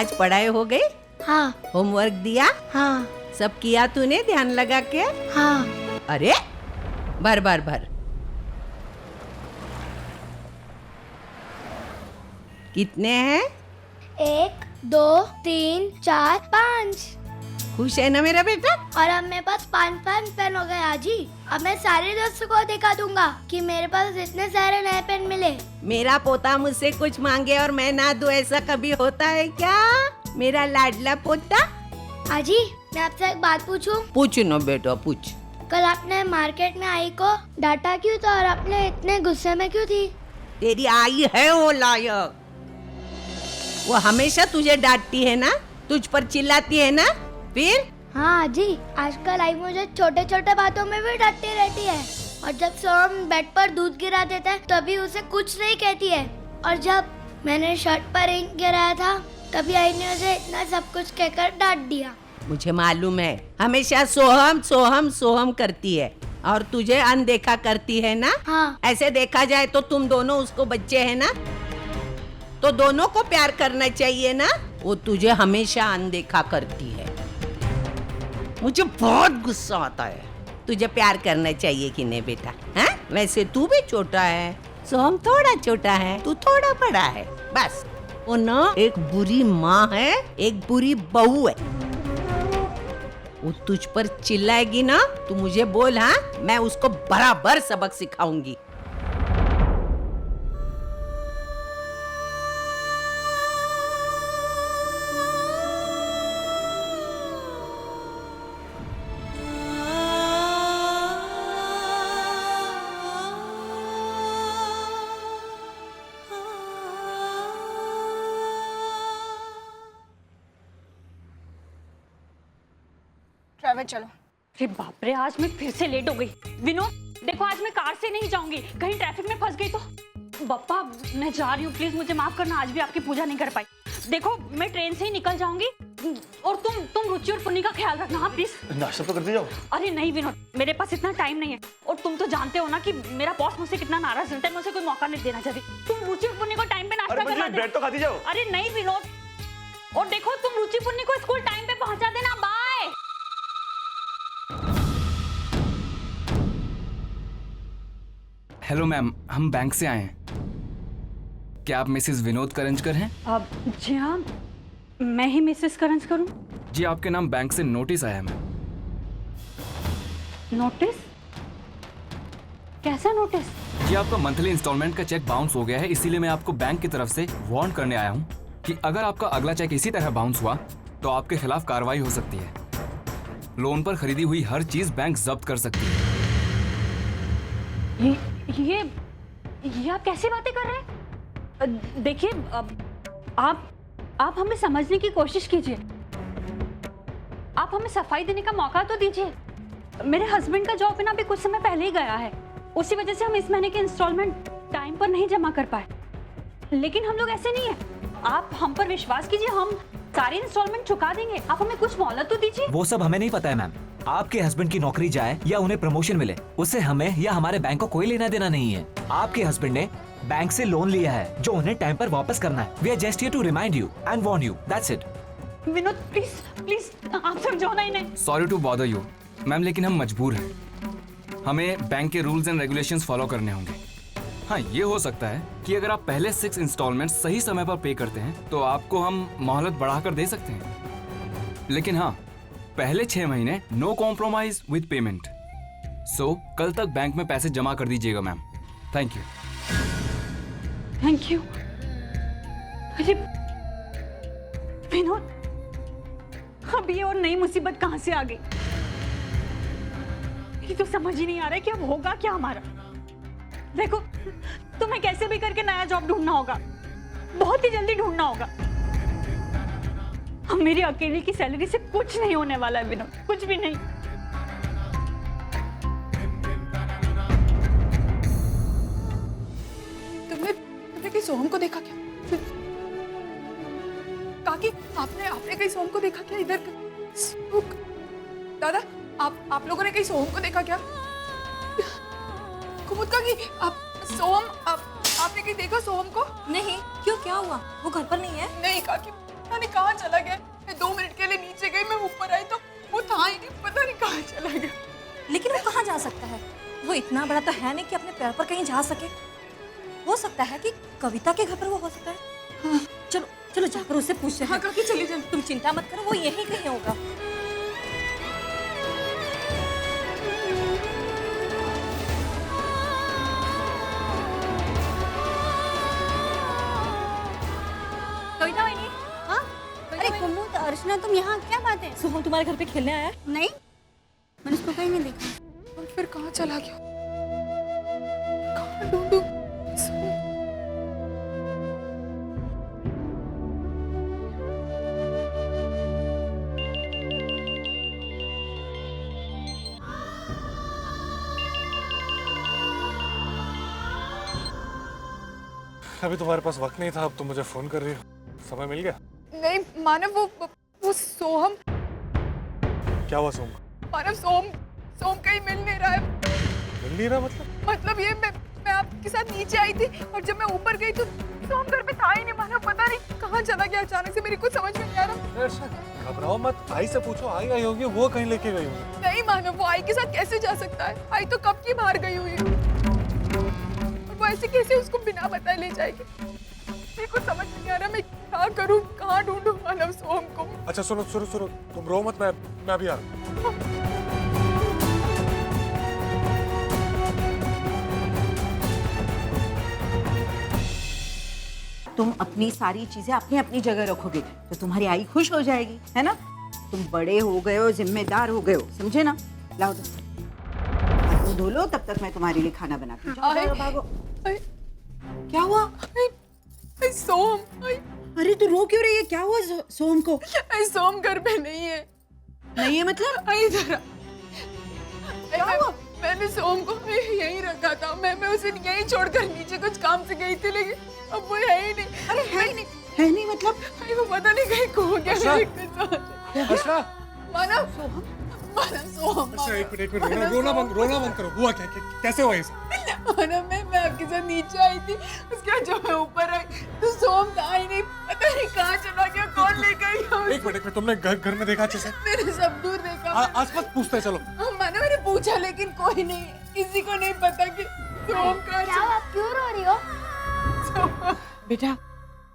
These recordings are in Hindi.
आज पढ़ाई हो गई? हाँ होमवर्क दिया? हाँ सब किया तूने ध्यान लगा के? हाँ। अरे भर। कितने हैं? 1 2 3 4 5। खुश है ना मेरा बेटा? और अब मेरे पास 5 पेन हो गए आजी। अब मैं सारे दोस्तों को दिखा दूंगा कि मेरे पास इतने सारे नए पेन मिले। मेरा पोता मुझसे कुछ मांगे और मैं ना दूं, ऐसा कभी होता है क्या? मेरा लाडला पोता। आजी मैं आपसे एक बात पूछूं? पूछ ना बेटा पूछ। कल आपने मार्केट में आई को डांटा क्यों था और आपने इतने गुस्से में क्यों थी? तेरी आई है वो लायक, वो हमेशा तुझे डांटती है ना, तुझ पर चिल्लाती है ना, फिर? हाँ आजी, आजकल आई मुझे छोटे छोटे बातों में भी डांटती रहती है। और जब सोहम बेड पर दूध गिरा देता है तभी उसे कुछ नहीं कहती है। और जब मैंने शर्ट पर इंक गिराया था तभी आई ने उसे इतना सब कुछ कहकर डांट दिया। मुझे मालूम है, हमेशा सोहम सोहम सोहम करती है और तुझे अनदेखा करती है ना? हाँ। ऐसे देखा जाए तो तुम दोनों उसको बच्चे हैं ना, तो दोनों को प्यार करना चाहिए ना। वो तुझे हमेशा अनदेखा करती है, मुझे बहुत गुस्सा आता है। तुझे प्यार करना चाहिए कि नहीं बेटा? हैं? वैसे तू भी छोटा है, सोहम थोड़ा छोटा है, तू थोड़ा बड़ा है, बस। वो ना एक बुरी माँ है, एक बुरी बहू है। वो तुझ पर चिल्लाएगी ना, तू मुझे बोल, हाँ, मैं उसको बराबर सबक सिखाऊंगी। ड्राइवर चलो। अरे बाप रे, आज मैं फिर से लेट हो गई। विनोद देखो, आज मैं कार से नहीं जाऊंगी, कहीं ट्रैफिक में फंस गई तो। बप्पा मैं जा रही हूँ, प्लीज मुझे माफ करना, आज भी आपकी पूजा नहीं कर पाई। देखो मैं ट्रेन से ही निकल जाऊंगी और तुम रुचि और पुन्नी का ख्याल रखना, हाँ प्लीज। नाश्ता तो करते जाओ। अरे नहीं विनोद, मेरे पास इतना टाइम नहीं है और तुम तो जानते हो ना कि मेरा बॉस मुझसे कितना नाराज रहता है, मैं उसे कोई मौका नहीं देना चाहती। तुम रुचि और पुन्नी को टाइम पे नाश्ता करवा देना। ब्रेड तो खाती जाओ। अरे नहीं विनोद, और देखो तुम रुचि पुन्नी को स्कूल टाइम पे पहुंचा देना। बाय। हेलो मैम, हम बैंक से आए हैं। क्या आप मिसेस विनोद करंजकर हैं? जी हाँ, मैं ही मिसेस करंजकर हूँ। जी आपके नाम बैंक से नोटिस आया है मैम। नोटिस? कैसा नोटिस? जी आपका मंथली इंस्टॉलमेंट का चेक बाउंस हो गया है, इसीलिए मैं आपको बैंक की तरफ से वार्न करने आया हूँ कि अगर आपका अगला चेक इसी तरह बाउंस हुआ तो आपके खिलाफ कार्रवाई हो सकती है। लोन पर खरीदी हुई हर चीज बैंक जब्त कर सकती है। ये आप कैसी बातें कर रहे हैं? देखिए आप हमें समझने की कोशिश कीजिए। आप हमें सफाई देने का मौका तो दीजिए। मेरे हस्बैंड का जॉब है ना, अभी कुछ समय पहले ही गया है, उसी वजह से हम इस महीने के इंस्टॉलमेंट टाइम पर नहीं जमा कर पाए। लेकिन हम लोग ऐसे नहीं है, आप हम पर विश्वास कीजिए, हम सारे इंस्टॉलमेंट चुका देंगे। आप हमें कुछ मोहलत तो दीजिए। वो सब हमें नहीं पता है मैम। आपके हस्बैंड की नौकरी जाए या उन्हें प्रमोशन मिले, उससे हमें या हमारे बैंक को कोई लेना देना नहीं है। आपके हस्बैंड ने बैंक से लोन लिया है जो उन्हें टाइम पर वापस करना है। We are just here to remind you and warn you. That's it. Vinod please आप समझो ना इन्हें। Sorry to bother you ma'am, लेकिन हम मजबूर हैं, हमें बैंक के रूल्स एंड रेगुलेशंस फॉलो करने होंगे। हाँ, ये हो सकता है कि अगर आप पहले 6 इंस्टॉलमेंट सही समय पर पे करते हैं तो आपको हम मोहलत बढ़ाकर दे सकते हैं, लेकिन हाँ, पहले 6 महीने नो कॉम्प्रोमाइज विद पेमेंट। सो कल तक बैंक में पैसे जमा कर दीजिएगा ma'am. Thank you. Thank you. अरे विनोद, अब ये और नई मुसीबत कहां से आ गई? ये तो समझ ही नहीं आ रहा है कि अब होगा क्या हमारा। देखो तुम्हें कैसे भी करके नया जॉब ढूंढना होगा, बहुत ही जल्दी ढूंढना होगा। अब मेरी अकेले की सैलरी से कुछ नहीं होने वाला है विनोद, कुछ भी नहीं। तुमने कहीं सोहम को देखा क्या? काकी, आपने कहीं सोहम को देखा क्या? इधर दादा, आप लोगों ने कहीं सोहम को देखा क्या? कुमुद काकी, आप आपने कहीं देखा सोहम को? नहीं, क्यों क्या हुआ? वो घर पर नहीं है? नहीं काकी, पता नहीं कहाँ चला गया। मैं 2 मिनट के लिए नीचे गई, मैं ऊपर आई तो वो था ही नहीं, पता नहीं कहाँ चला गया। लेकिन वो कहाँ जा सकता है? वो इतना बड़ा तो है नहीं कि अपने पैर पर कहीं जा सके। हो सकता है कि कविता के घर पर वो हो सकता है। हाँ। चलो चलो जाकर उससे पूछते हैं। हाँ काकी चली जाओ। तुम चिंता मत करो, वो यहीं कहीं होगा। कविता वही नहीं? हाँ? अरे कुमुद, अर्चना, तुम यहाँ क्या बात है? सोहम तुम्हारे घर पे खेलने आया है? नहीं, मैंने उसको कहीं नहीं देखा। और फिर कहाँ चला गया? कहाँ ढूंढूं? अभी तुम्हारे पास वक्त नहीं था, अब तुम मुझे फोन कर रही हो। समय मिल गया? नहीं मानव, वो सोहम। क्या हुआ सोम? मानव सोहम कहीं मिल नहीं रहा है। मिल नहीं रहा मतलब ये मैं आपके साथ नीचे आई थी और जब मैं ऊपर गई तो सोहम घर पे था ही नहीं। मानव पता नहीं कहाँ चला गया अचानक से, मेरी कुछ समझ में नहीं आ रहा। घबराओ मत, आई से पूछो, आई होगी, वो कहीं लेके गई होगी। नहीं मानव, वो आई के साथ कैसे जा सकता है? आई तो कब की बाहर गई हुई है और वो ऐसे कैसे उसको बिना बताए ले जाएगी? मेरे को समझ नहीं आ रहा, मैं क्या करूं, कहाँ ढूंढूं मानव सोहम को। अच्छा सुनो, तुम रो मत, मैं अभी आ रहा हूं। तुम अपनी सारी चीजें अपनी अपनी जगह रखोगे तो तुम्हारी आई खुश हो जाएगी, है ना? तुम बड़े हो गए हो, जिम्मेदार हो गए हो, समझे ना? लाओ तो हाथ मुंह धो लो, तब तक मैं तुम्हारे लिए खाना बनाती हूँ। जाओ, जाओ, भागो। क्या हुआ? सोहम, अरे तू रो क्यों रही है? क्या हुआ सोम को? सोहम घर पे नहीं है। नहीं है मतलब? इधर मैंने सोहम को यहीं रखा था। मैं उसे यहीं छोड़कर नीचे कुछ काम से गई थी, लेकिन अब वो है ही नहीं। अरे है नहीं मतलब? अरे वो पता नहीं कहीं खो गया। अच्छा मानव सोहम। अच्छा एक मिनट रोना बंद करो। हुआ क्या, कैसे हुआ ये सब? मानव मैं आपके साथ नीचे आई थी, उसके बाद जब मैं ऊपर आई तो सोहम था ही नहीं। पता नहीं कहाँ चला गया, कौन ले गया। एक मिनट में तुमने घर में देखा? अच्छे से मैंने सब दूर देखा। आसपास पूछते चलो। मानव मैंने पूछा लेकिन कोई नहीं, किसी को नहीं पता कि सोहम कहाँ क्या हुआ? आप क्यों रो रही हो? बेटा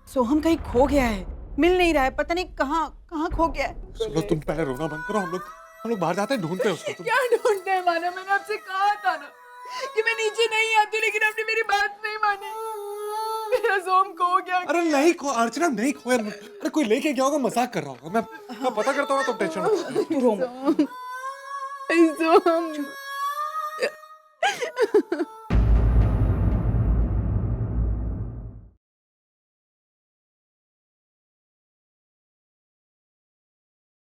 सोहम कहीं खो गया है, मिल नहीं रहा है, पता नहीं कहाँ खो गया है। सुनो तुम पहले रोना बंद करो, हम लोग बाहर जाते हैं, ढूंढते हैं उसको। क्या ढूंढते हैं मानव? मैंने आपसे कहा था ना कि मैं नीचे नहीं आती, लेकिन आपने मेरी बात नहीं मानी। मेरा सोहम खो गया। अरे नहीं खो अर्चना, नहीं खोया। अरे कोई लेके गया होगा, मजाक कर रहा होगा। मैं पता करता हूँ ना, तुम टेंशन मत लो। तू रो मत। सोहम